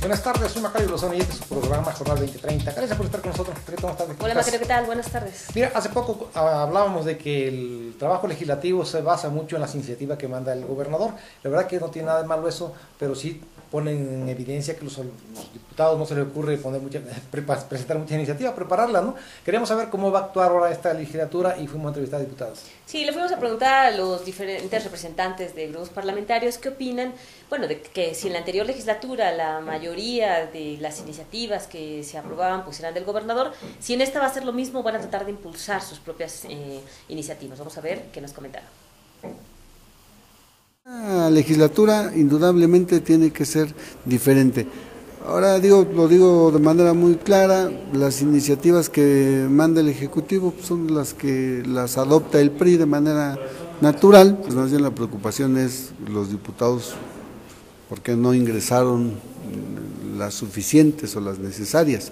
Buenas tardes, soy Macario Lozano y este es su programa Jornal 2030. Gracias por estar con nosotros. Buenas tardes. Hola Macario, ¿qué tal? Buenas tardes. Mira, hace poco hablábamos de que el trabajo legislativo se basa mucho en las iniciativas que manda el gobernador. La verdad que no tiene nada de malo eso, pero sí ponen en evidencia que los diputados no se les ocurre presentar muchas iniciativas, prepararlas, ¿no? Queríamos saber cómo va a actuar ahora esta legislatura y fuimos a entrevistar a diputados. Sí, le fuimos a preguntar a los diferentes representantes de grupos parlamentarios qué opinan, bueno, de que si en la anterior legislatura la mayoría de las iniciativas que se aprobaban pues eran del gobernador, si en esta va a ser lo mismo, van a tratar de impulsar sus propias iniciativas. Vamos a ver qué nos comentaron. La legislatura indudablemente tiene que ser diferente. Ahora lo digo de manera muy clara, las iniciativas que manda el Ejecutivo son las que las adopta el PRI de manera natural. Pues más bien la preocupación es los diputados porque no ingresaron las suficientes o las necesarias.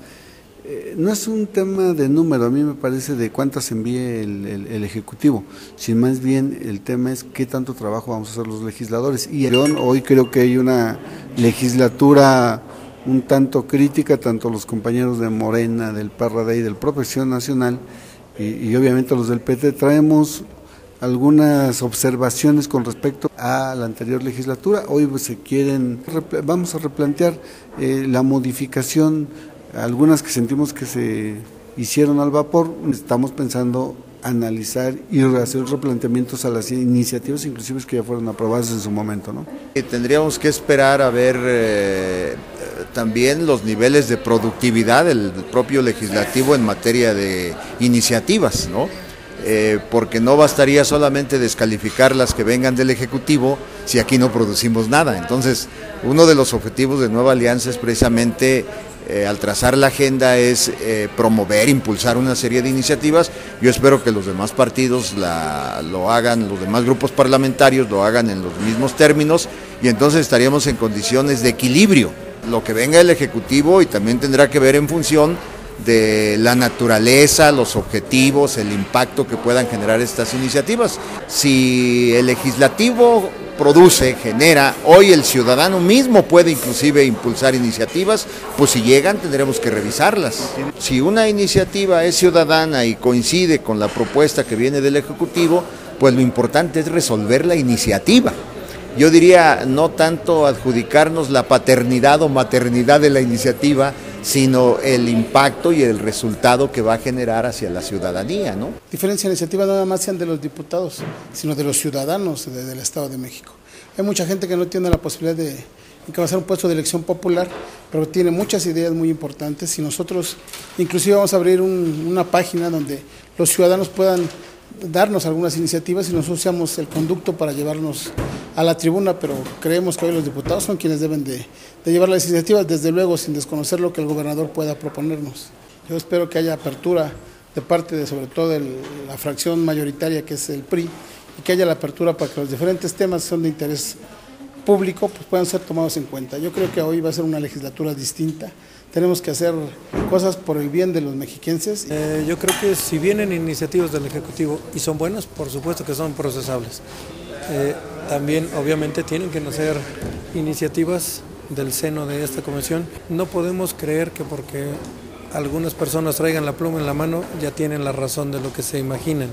No es un tema de número, a mí me parece de cuántas envíe el Ejecutivo, sino más bien el tema es qué tanto trabajo vamos a hacer los legisladores. Y hoy creo que hay una legislatura un tanto crítica, tanto los compañeros de Morena, del PRD y del propio Acción Nacional, y obviamente los del PT, traemos algunas observaciones con respecto a la anterior legislatura. Hoy vamos a replantear la modificación, algunas que sentimos que se hicieron al vapor. Estamos pensando analizar y hacer replanteamientos a las iniciativas inclusive que ya fueron aprobadas en su momento, ¿no? Tendríamos que esperar a ver también los niveles de productividad del propio legislativo en materia de iniciativas, ¿no? Porque no bastaría solamente descalificar las que vengan del Ejecutivo si aquí no producimos nada. Entonces, uno de los objetivos de Nueva Alianza es precisamente al trazar la agenda es promover, impulsar una serie de iniciativas. Yo espero que los demás partidos lo hagan, los demás grupos parlamentarios lo hagan en los mismos términos y entonces estaríamos en condiciones de equilibrio. Lo que venga del Ejecutivo y también tendrá que ver en función de la naturaleza, los objetivos, el impacto que puedan generar estas iniciativas. Si el legislativo produce, genera, hoy el ciudadano mismo puede inclusive impulsar iniciativas, pues si llegan tendremos que revisarlas. Si una iniciativa es ciudadana y coincide con la propuesta que viene del Ejecutivo, pues lo importante es resolver la iniciativa. Yo diría no tanto adjudicarnos la paternidad o maternidad de la iniciativa, sino el impacto y el resultado que va a generar hacia la ciudadanía, ¿no? Diferencia de iniciativa no nada más sean de los diputados, sino de los ciudadanos del Estado de México. Hay mucha gente que no tiene la posibilidad de encabezar un puesto de elección popular, pero tiene muchas ideas muy importantes y nosotros inclusive vamos a abrir una página donde los ciudadanos puedan darnos algunas iniciativas y nosotros seamos el conducto para llevarnos a la tribuna, pero creemos que hoy los diputados son quienes deben de llevar las iniciativas, desde luego sin desconocer lo que el gobernador pueda proponernos. Yo espero que haya apertura de parte de sobre todo la fracción mayoritaria que es el PRI y que haya la apertura para que los diferentes temas que son de interés público pues puedan ser tomados en cuenta. Yo creo que hoy va a ser una legislatura distinta. Tenemos que hacer cosas por el bien de los mexiquenses. Yo creo que si vienen iniciativas del Ejecutivo y son buenas, por supuesto que son procesables. También obviamente tienen que nacer iniciativas del seno de esta comisión. No podemos creer que porque algunas personas traigan la pluma en la mano ya tienen la razón de lo que se imaginan.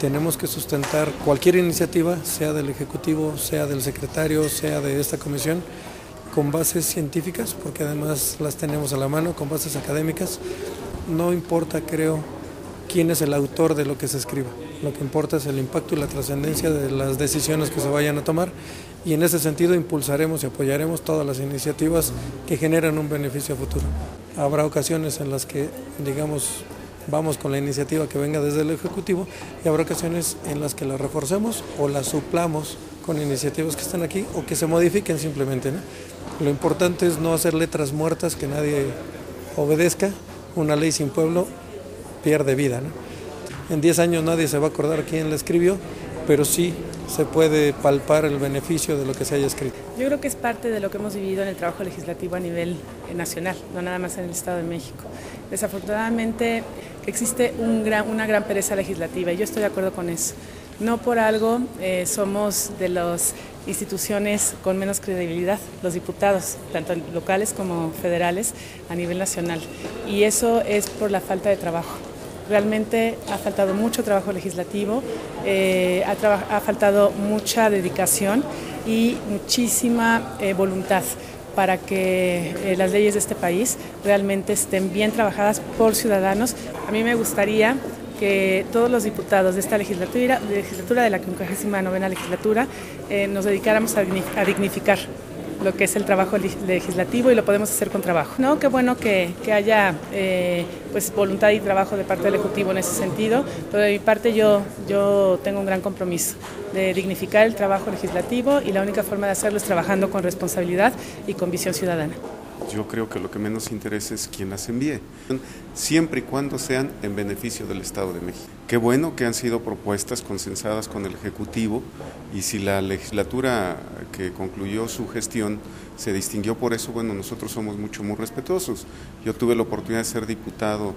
Tenemos que sustentar cualquier iniciativa, sea del Ejecutivo, sea del secretario, sea de esta comisión, con bases científicas, porque además las tenemos a la mano, con bases académicas. No importa, creo, quién es el autor de lo que se escriba. Lo que importa es el impacto y la trascendencia de las decisiones que se vayan a tomar y en ese sentido impulsaremos y apoyaremos todas las iniciativas que generan un beneficio a futuro. Habrá ocasiones en las que, digamos, vamos con la iniciativa que venga desde el Ejecutivo y habrá ocasiones en las que la reforcemos o la suplamos con iniciativas que están aquí o que se modifiquen simplemente, ¿no? Lo importante es no hacer letras muertas que nadie obedezca. Una ley sin pueblo pierde vida, ¿no? En 10 años nadie se va a acordar quién la escribió, pero sí se puede palpar el beneficio de lo que se haya escrito. Yo creo que es parte de lo que hemos vivido en el trabajo legislativo a nivel nacional, no nada más en el Estado de México. Desafortunadamente existe una gran pereza legislativa y yo estoy de acuerdo con eso. No por algo somos de las instituciones con menos credibilidad, los diputados, tanto locales como federales, a nivel nacional. Y eso es por la falta de trabajo. Realmente ha faltado mucho trabajo legislativo, ha faltado mucha dedicación y muchísima voluntad para que las leyes de este país realmente estén bien trabajadas por ciudadanos. A mí me gustaría que todos los diputados de esta legislatura de la 59ª legislatura, nos dedicáramos a dignificar lo que es el trabajo legislativo, y lo podemos hacer con trabajo. No, qué bueno que haya pues voluntad y trabajo de parte del Ejecutivo en ese sentido, pero de mi parte yo tengo un gran compromiso de dignificar el trabajo legislativo, y la única forma de hacerlo es trabajando con responsabilidad y con visión ciudadana. Yo creo que lo que menos interesa es quién las envíe, siempre y cuando sean en beneficio del Estado de México. Qué bueno que han sido propuestas consensadas con el Ejecutivo, y si la legislatura que concluyó su gestión se distinguió por eso, bueno, nosotros somos muy respetuosos. Yo tuve la oportunidad de ser diputado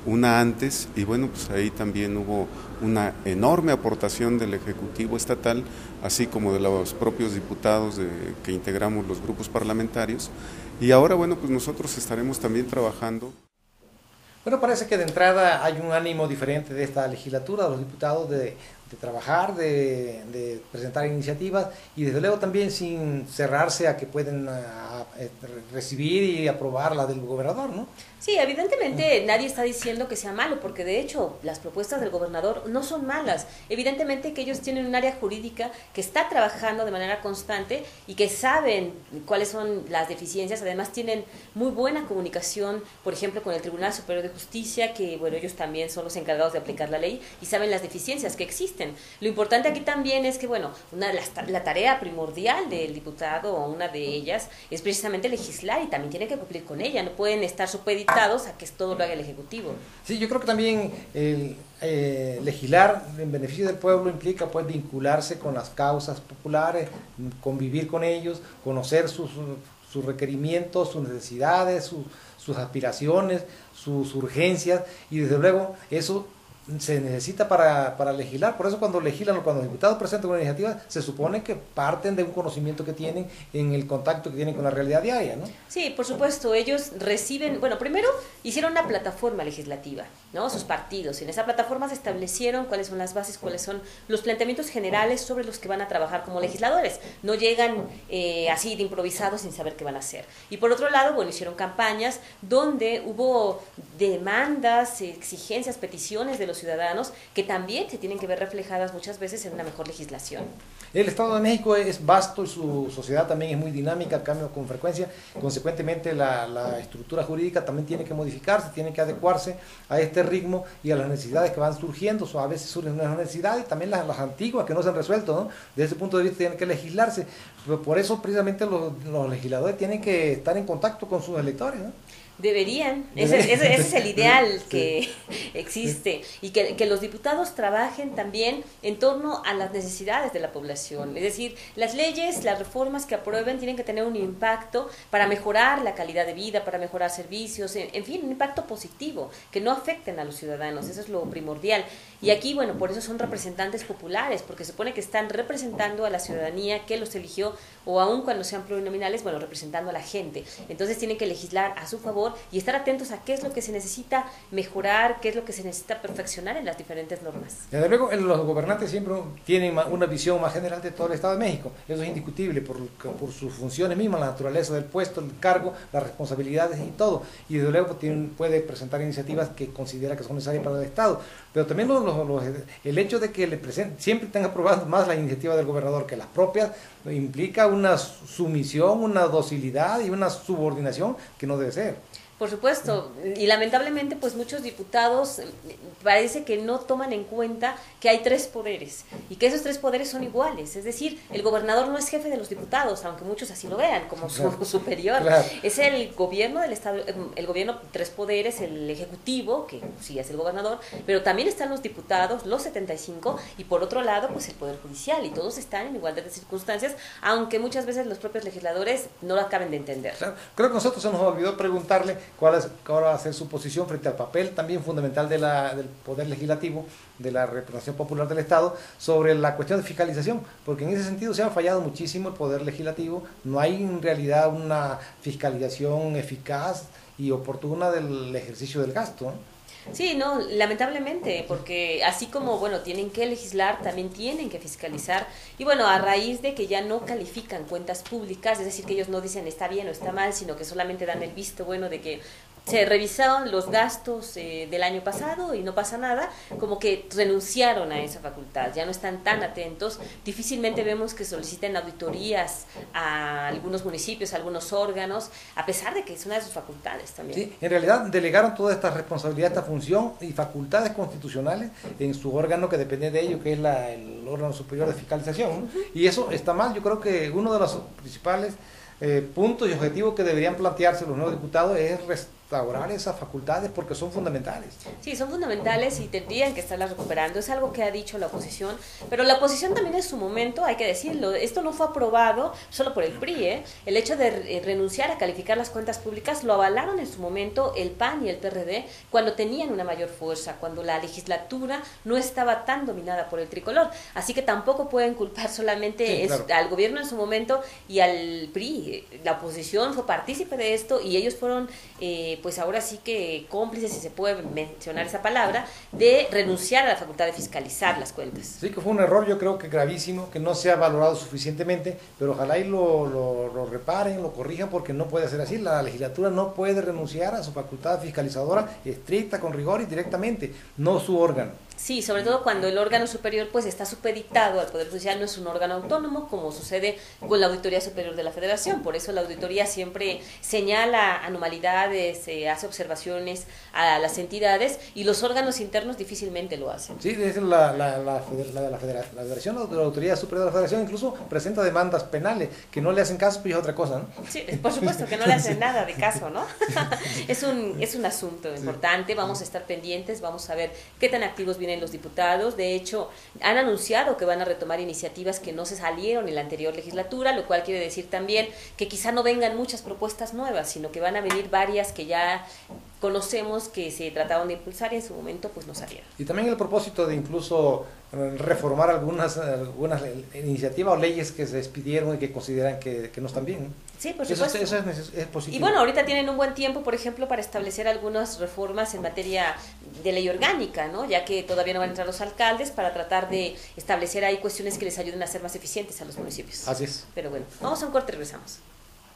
una antes, y bueno, pues ahí también hubo una enorme aportación del Ejecutivo estatal, así como de los propios diputados que integramos los grupos parlamentarios, y ahora, bueno, pues nosotros estaremos también trabajando. Bueno, parece que de entrada hay un ánimo diferente de esta legislatura, de los diputados, de trabajar, de presentar iniciativas, y desde luego también sin cerrarse a que pueden recibir y aprobar la del gobernador, ¿no? Sí, evidentemente nadie está diciendo que sea malo, porque de hecho las propuestas del gobernador no son malas. Evidentemente que ellos tienen un área jurídica que está trabajando de manera constante y que saben cuáles son las deficiencias. Además tienen muy buena comunicación, por ejemplo, con el Tribunal Superior de Justicia, que bueno, ellos también son los encargados de aplicar la ley y saben las deficiencias que existen. Lo importante aquí también es que, bueno, la tarea primordial del diputado, o una de ellas, es precisamente legislar, y también tienen que cumplir con ella. No pueden estar supeditados a que todo lo haga el Ejecutivo. Sí, yo creo que también legislar en beneficio del pueblo implica pues vincularse con las causas populares, convivir con ellos, conocer sus requerimientos, sus necesidades, sus aspiraciones, sus urgencias, y desde luego eso se necesita para legislar. Por eso cuando legislan, cuando los diputados presentan una iniciativa, se supone que parten de un conocimiento que tienen en el contacto que tienen con la realidad diaria, ¿no? Sí, por supuesto, ellos reciben, bueno, primero hicieron una plataforma legislativa, ¿no? Sus partidos, y en esa plataforma se establecieron cuáles son las bases, cuáles son los planteamientos generales sobre los que van a trabajar como legisladores. No llegan así de improvisados sin saber qué van a hacer. Y por otro lado, bueno, hicieron campañas donde hubo demandas, exigencias, peticiones de los ciudadanos que también se tienen que ver reflejadas muchas veces en una mejor legislación. El Estado de México es vasto y su sociedad también es muy dinámica, cambia con frecuencia. Consecuentemente la estructura jurídica también tiene que modificarse, tiene que adecuarse a este ritmo y a las necesidades que van surgiendo. A veces surgen nuevas necesidades y también las antiguas que no se han resuelto, ¿no? Desde ese punto de vista tienen que legislarse. Por eso precisamente los legisladores tienen que estar en contacto con sus electores, ¿no? Deberían, ese es el ideal que existe, y que los diputados trabajen también en torno a las necesidades de la población. Es decir, las leyes, las reformas que aprueben tienen que tener un impacto para mejorar la calidad de vida, para mejorar servicios, en fin, un impacto positivo, que no afecten a los ciudadanos. Eso es lo primordial. Y aquí, bueno, por eso son representantes populares, porque se supone que están representando a la ciudadanía que los eligió, o aun cuando sean plurinominales, bueno, representando a la gente. Entonces tienen que legislar a su favor y estar atentos a qué es lo que se necesita mejorar, qué es lo que se necesita perfeccionar en las diferentes normas. Desde luego, los gobernantes siempre tienen una visión más general de todo el Estado de México. Eso es indiscutible por sus funciones mismas, la naturaleza del puesto, el cargo, las responsabilidades y todo. Y desde luego puede presentar iniciativas que considera que son necesarias para el Estado. Pero también el hecho de que siempre estén aprobando más la iniciativa del gobernador que las propias, implica una sumisión, una docilidad y una subordinación que no debe ser. Por supuesto, y lamentablemente pues muchos diputados parece que no toman en cuenta que hay tres poderes y que esos tres poderes son iguales. Es decir, el gobernador no es jefe de los diputados, aunque muchos así lo vean como su superior. Claro. Es el gobierno del Estado, el gobierno, tres poderes, el ejecutivo, que sí es el gobernador, pero también están los diputados, los 75, y por otro lado pues el poder judicial, y todos están en igualdad de circunstancias, aunque muchas veces los propios legisladores no lo acaben de entender. Claro. Creo que nosotros se nos olvidó preguntarle cuál va a ser su posición frente al papel también fundamental del Poder Legislativo, de la representación popular del Estado, sobre la cuestión de fiscalización, porque en ese sentido se ha fallado muchísimo el Poder Legislativo, no hay en realidad una fiscalización eficaz y oportuna del ejercicio del gasto, ¿no? Sí, no, lamentablemente, porque así como, bueno, tienen que legislar, también tienen que fiscalizar, y bueno, a raíz de que ya no califican cuentas públicas, es decir, que ellos no dicen está bien o está mal, sino que solamente dan el visto bueno de que se revisaron los gastos del año pasado y no pasa nada, como que renunciaron a esa facultad, ya no están tan atentos, difícilmente vemos que soliciten auditorías a algunos municipios, a algunos órganos, a pesar de que es una de sus facultades también. Sí, en realidad delegaron toda esta responsabilidad, esta función y facultades constitucionales en su órgano que depende de ello, que es el órgano superior de fiscalización, ¿no? Y eso está mal. Yo creo que uno de los principales puntos y objetivos que deberían plantearse los nuevos diputados es restaurar esas facultades porque son fundamentales. Sí, son fundamentales y tendrían que estarlas recuperando. Es algo que ha dicho la oposición, pero la oposición también en su momento, hay que decirlo, esto no fue aprobado solo por el PRI, ¿eh? El hecho de renunciar a calificar las cuentas públicas lo avalaron en su momento el PAN y el PRD cuando tenían una mayor fuerza, cuando la legislatura no estaba tan dominada por el tricolor. Así que tampoco pueden culpar solamente al gobierno en su momento y al PRI. La oposición fue partícipe de esto y ellos fueron pues ahora sí que cómplices, si se puede mencionar esa palabra, de renunciar a la facultad de fiscalizar las cuentas. Sí, que fue un error, yo creo que gravísimo, que no se ha valorado suficientemente, pero ojalá y lo reparen, lo corrijan, porque no puede ser así. La legislatura no puede renunciar a su facultad fiscalizadora estricta, con rigor y directamente, no su órgano. Sí, sobre todo cuando el órgano superior pues está supeditado al Poder Judicial, no es un órgano autónomo, como sucede con la Auditoría Superior de la Federación. Por eso la auditoría siempre señala anormalidades, hace observaciones a las entidades y los órganos internos difícilmente lo hacen. Sí, es la Federación, la Auditoría Superior de la Federación incluso presenta demandas penales que no le hacen caso, pues es otra cosa, ¿no? Sí, por supuesto que no le hacen nada de caso, ¿no? Es un asunto importante, vamos a estar pendientes, vamos a ver qué tan activos vienen los diputados. De hecho, han anunciado que van a retomar iniciativas que no se salieron en la anterior legislatura, lo cual quiere decir también que quizá no vengan muchas propuestas nuevas, sino que van a venir varias que ya conocemos que se trataron de impulsar y en su momento pues no salieron. Y también el propósito de incluso reformar algunas iniciativas o leyes que se despidieron y que consideran que no están bien, ¿no? Sí, por supuesto. Eso es positivo. Y bueno, ahorita tienen un buen tiempo, por ejemplo, para establecer algunas reformas en materia de ley orgánica, ¿no? Ya que todavía no van a entrar los alcaldes, para tratar de establecer ahí cuestiones que les ayuden a ser más eficientes a los municipios. Así es. Pero bueno, vamos a un corte y regresamos.